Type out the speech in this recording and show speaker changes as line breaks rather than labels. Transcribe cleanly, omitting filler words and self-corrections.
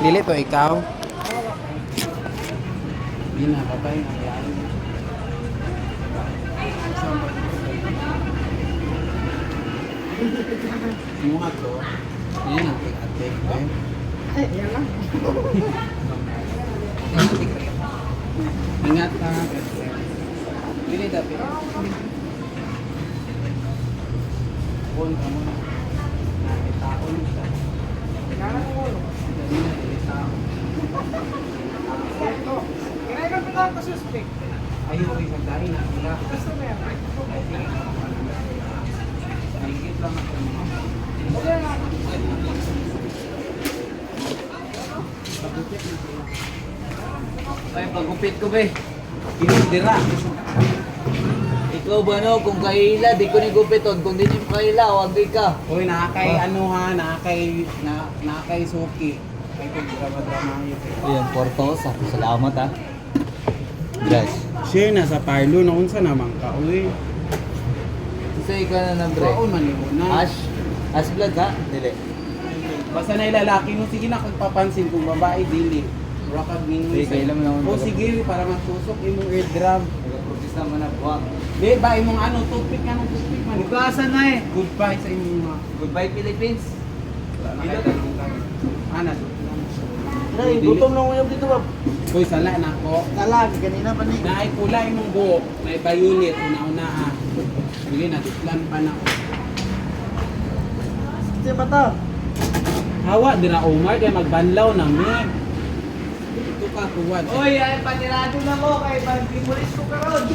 Dili to ikaw. Hindi na, babay na yan. Mga to, yun ang atik eh.
Ay, yan lang.
Ingat ka, Dili dapat. Pon ka muna. Nakitaon siya. Dali na, dili tao.
Kailangan pa lang ka suspect.
Ayaw ko isang dahil na sila.
Gusto mo yan.
Nagigit lang ako. Pagupit na sila.
Ay, pagupit ko, be. Kinindira. Ikaw ba no, kung kaila, di ko ni gupiton. Kung di mo kaila, wag di ka.
Uy, nakakay ano ha, nakakay suki. Kaya kung drama-drama yun.
Ayan, Portos. Salamat ha. Guys.
Share na sa parlo, naunsa naman ka, uy.
Say ka na bre.
Kaon man yun na.
Ash blood ha? Dili.
Basta na ilalaki mo, sige na kung papansin kung babae, dili. Rakag ninyo.
Sige, kailan mo naman
O
taga-
sige, para magtusok imong eardrum.
Nag-protest naman na buwak.
Di ba, imong ano, toothpick nga ng toothpick man.
Bukasan na eh.
Goodbye sa inyong mga.
Goodbye Philippines.
Wala na kayo tayong kami. Ana,
Nay, gutom na ngayon dito, Bob.
Uy, sala na ako.
Talag, kanina pa ni.
Naay pula imong buhok, may bayunit, una-una ha. Sige na, tiklan pa na.
Sige ba to?
Hawa, dira Omar, kaya magbanlaw na mi. Ito ka, kuwad.
Oy, ay panirado na mo kay Bandimulis ko karon.